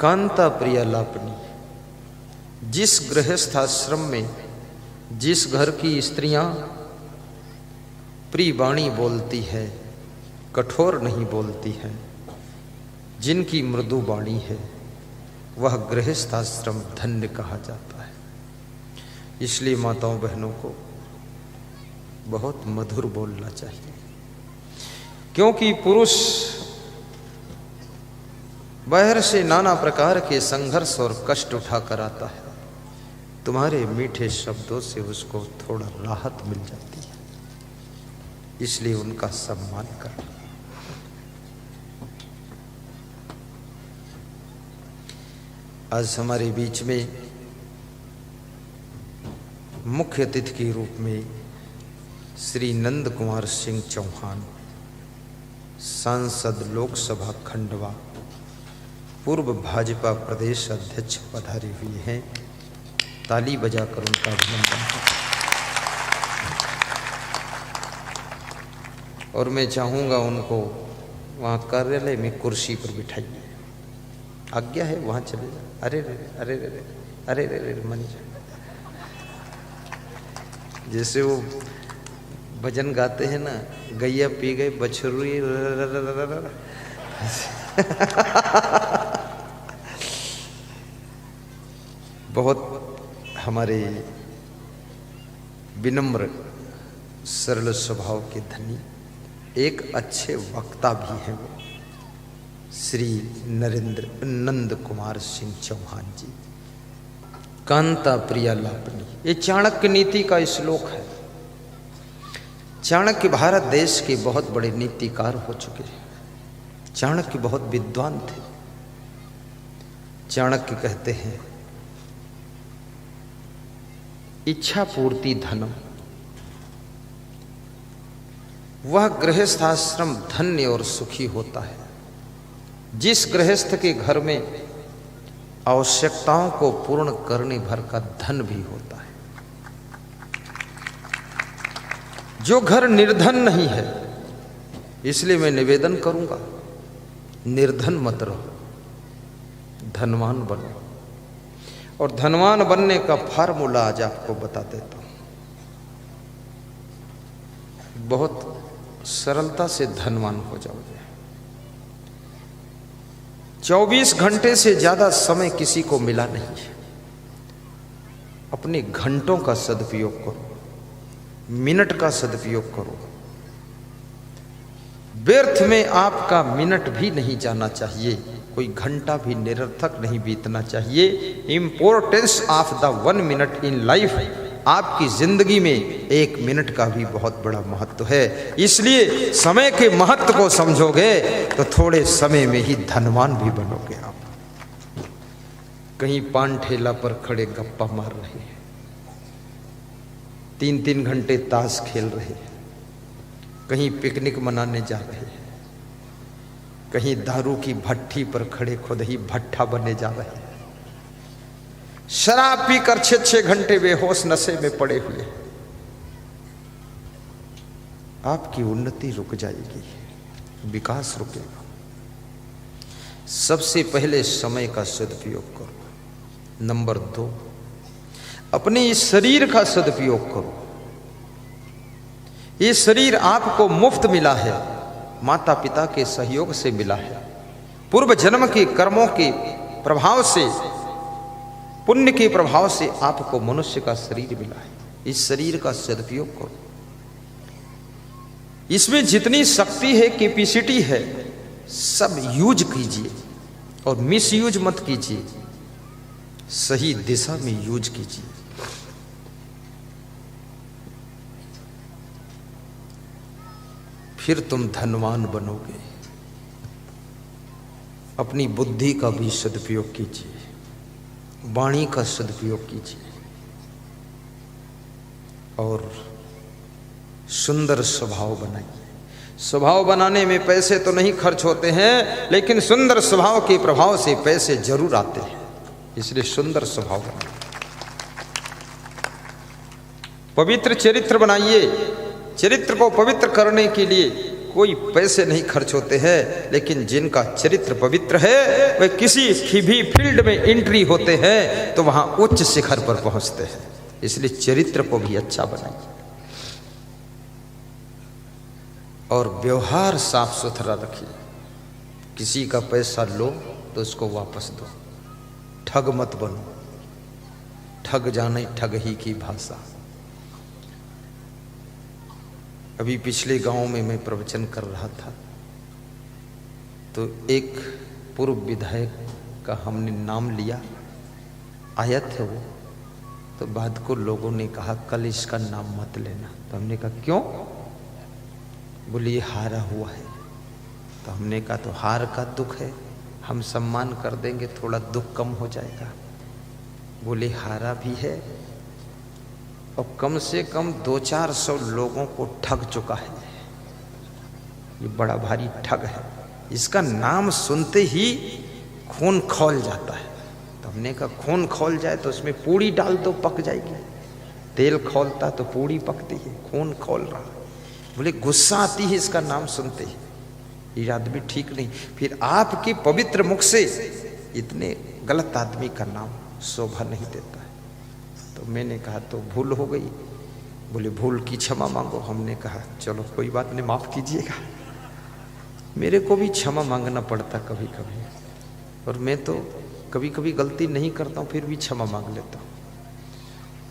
कांता प्रिया लापनी। जिस गृहस्थ आश्रम में जिस घर की स्त्रियां प्रिय वाणी बोलती है, कठोर नहीं बोलती हैं, जिनकी मृदु वाणी है, वह गृहस्थ आश्रम धन्य कहा जाता है। इसलिए माताओं बहनों को बहुत मधुर बोलना चाहिए, क्योंकि पुरुष बाहर से नाना प्रकार के संघर्ष और कष्ट उठाकर आता है। तुम्हारे मीठे शब्दों से उसको थोड़ा राहत मिल जाती है, इसलिए उनका सम्मान कर। आज हमारे बीच में मुख्य अतिथि के रूप में श्री नंद कुमार सिंह चौहान, सांसद लोकसभा खंडवा, पूर्व भाजपा प्रदेश अध्यक्ष पधारे हुए हैं। ताली बजाकर उनका अभिनंदन करें। और मैं चाहूँगा उनको वहाँ कार्यालय में कुर्सी पर बिठाइए। आज्ञा है, वहाँ चले जाए। अरे रे अरे रे रे अरे रे रे मन जाए। जैसे वो भजन गाते हैं ना, गैया पी गए बछरुई बहुत हमारे विनम्र सरल स्वभाव के धनी, एक अच्छे वक्ता भी हैं वो श्री नंद कुमार सिंह चौहान जी। कांता प्रिया लापनी, ये चाणक्य नीति का श्लोक है। चाणक्य भारत देश के बहुत बड़े नीतिकार हो चुके हैं। चाणक्य बहुत विद्वान थे। चाणक्य कहते हैं, इच्छा पूर्ति धनम, वह गृहस्थाश्रम धन्य और सुखी होता है जिस गृहस्थ के घर में आवश्यकताओं को पूर्ण करने भर का धन भी होता है। जो घर निर्धन नहीं है, इसलिए मैं निवेदन करूंगा, निर्धन मत रहो, धनवान बनो। और धनवान बनने का फार्मूला आज आपको बता देता हूं। बहुत सरलता से धनवान हो जाओगे। 24 घंटे से ज्यादा समय किसी को मिला नहीं है। अपने घंटों का सदुपयोग करो, मिनट का सदुपयोग करो। व्यर्थ में आपका मिनट भी नहीं जाना चाहिए, कोई घंटा भी निरर्थक नहीं बीतना चाहिए। Importance of the 1 minute in life, आपकी जिंदगी में 1 मिनट का भी बहुत बड़ा महत्व है। इसलिए समय के महत्व को समझोगे तो थोड़े समय में ही धनवान भी बनोगे आप। कहीं पान ठेला पर खड़े गप्पा मार रहे हैं, 3-3 घंटे ताश खेल रहे हैं, कहीं पिकनिक मनाने जा रहे हैं, कहीं दारू की भट्टी पर खड़े खुद ही भट्ठा बने जा रहे हैं, शराब पीकर 6-6 घंटे बेहोश नशे में पड़े हुए। आपकी उन्नति रुक जाएगी, विकास रुकेगा। सबसे पहले समय का सदुपयोग करो। नंबर 2, अपने इस शरीर का सदुपयोग करो। ये शरीर आपको मुफ्त मिला है, माता पिता के सहयोग से मिला है, पूर्व जन्म के कर्मों के प्रभाव से, पुण्य के प्रभाव से आपको मनुष्य का शरीर मिला है। इस शरीर का सदुपयोग करो। इसमें जितनी शक्ति है, कैपेसिटी है, सब यूज कीजिए और मिस यूज मत कीजिए, सही दिशा में यूज कीजिए। फिर तुम धनवान बनोगे। अपनी बुद्धि का भी सदुपयोग कीजिए, वाणी का सदुपयोग कीजिए और सुंदर स्वभाव बनाइए। स्वभाव बनाने में पैसे तो नहीं खर्च होते हैं, लेकिन सुंदर स्वभाव के प्रभाव से पैसे जरूर आते हैं। इसलिए सुंदर स्वभाव बनाइए, पवित्र चरित्र बनाइए। चरित्र को पवित्र करने के लिए कोई पैसे नहीं खर्च होते हैं, लेकिन जिनका चरित्र पवित्र है वे किसी की भी फील्ड में एंट्री होते हैं तो वहां उच्च शिखर पर पहुंचते हैं। इसलिए चरित्र को भी अच्छा बनाइए और व्यवहार साफ सुथरा रखिए। किसी का पैसा लो तो उसको वापस दो, ठग मत बनो। ठग जाने ठग ही की भाषा। अभी पिछले गांव में मैं प्रवचन कर रहा था तो एक पूर्व विधायक का हमने नाम लिया, आया थे वो, तो बाद को लोगों ने कहा कल इसका नाम मत लेना। तो हमने कहा क्यों? बोले ये हारा हुआ है। तो हमने कहा तो हार का दुख है, हम सम्मान कर देंगे, थोड़ा दुख कम हो जाएगा। बोले हारा भी है और कम से कम 200-400 लोगों को ठग चुका है, ये बड़ा भारी ठग है, इसका नाम सुनते ही खून खौल जाता है। तो हमने कहा खून खौल जाए तो उसमें पूड़ी डाल दो, पक जाएगी। तेल खौलता तो पूड़ी पकती है, खून खौल रहा। बोले गुस्सा आती है इसका नाम सुनते ही, ये आदमी ठीक नहीं। फिर आपके पवित्र मुख से इतने गलत आदमी का नाम शोभा नहीं देता है। तो मैंने कहा तो भूल हो गई। बोले भूल की क्षमा मांगो। हमने कहा चलो कोई बात नहीं, माफ कीजिएगा। मेरे को भी क्षमा मांगना पड़ता कभी कभी, और मैं तो कभी कभी गलती नहीं करता हूँ फिर भी क्षमा मांग लेता हूँ।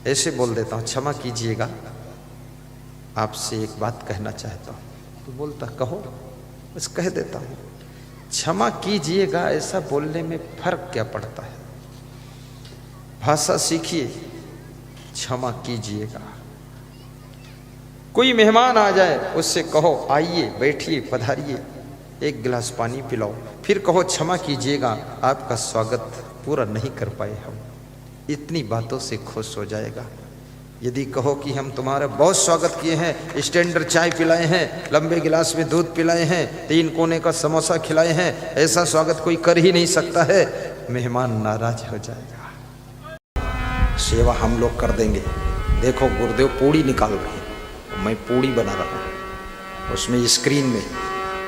ऐसे बोल देता हूँ क्षमा कीजिएगा, आपसे एक बात कहना चाहता हूँ। तो बोलता कहो, बस कह देता हूँ। क्षमा कीजिएगा ऐसा बोलने में फर्क क्या पड़ता है? भाषा सीखिए, क्षमा कीजिएगा। कोई मेहमान आ जाए उससे कहो आइए बैठिए पधारिए, एक गिलास पानी पिलाओ, फिर कहो क्षमा कीजिएगा आपका स्वागत पूरा नहीं कर पाए हम। इतनी बातों से खुश हो जाएगा। यदि कहो कि हम तुम्हारा बहुत स्वागत किए हैं, स्टैंडर्ड चाय पिलाए हैं, लंबे गिलास में दूध पिलाए हैं, 3 कोने का समोसा खिलाए हैं, ऐसा स्वागत कोई कर ही नहीं सकता है, मेहमान नाराज हो जाएगा। सेवा हम लोग कर देंगे। देखो गुरुदेव पूड़ी निकाल रहे हैं, मैं पूड़ी बना रहा हूँ, उसमें स्क्रीन में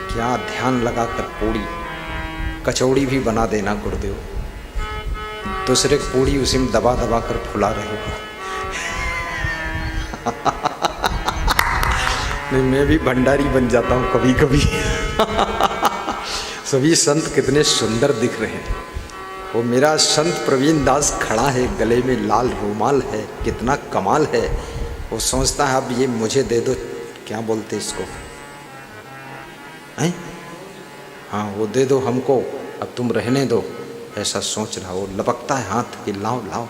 क्या ध्यान लगाकर पूड़ी, कचौड़ी भी बना देना गुरुदेव। दूसरे पूड़ी उसी में दबा दबा कर फुला रहे हो। नहीं मैं भी भंडारी बन जाता हूँ कभी कभी। सभी संत कितने सुंदर दिख रहे हैं। वो मेरा संत प्रवीण दास खड़ा है, गले में लाल रुमाल है, कितना कमाल है। वो सोचता है अब ये मुझे दे दो, क्या बोलते इसको हैं? हाँ वो दे दो हमको, अब तुम रहने दो, ऐसा सोच रहा। वो लपकता है हाथ कि लाओ लाओ,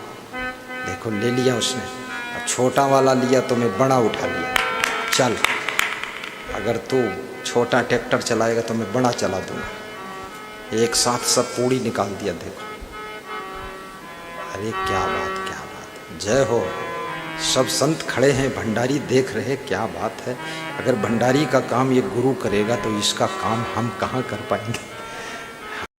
देखो ले लिया उसने। अब छोटा वाला लिया तो मैं बड़ा उठा लिया। चल अगर तू छोटा ट्रैक्टर चलाएगा तो मैं बड़ा चला दूंगा। एक साथ सब पूड़ी निकाल दिया। देखो अरे क्या बात क्या बात, जय हो। सब संत खड़े हैं, भंडारी देख रहे, क्या बात है। अगर भंडारी का काम ये गुरु करेगा तो इसका काम हम कहाँ कर पाएंगे।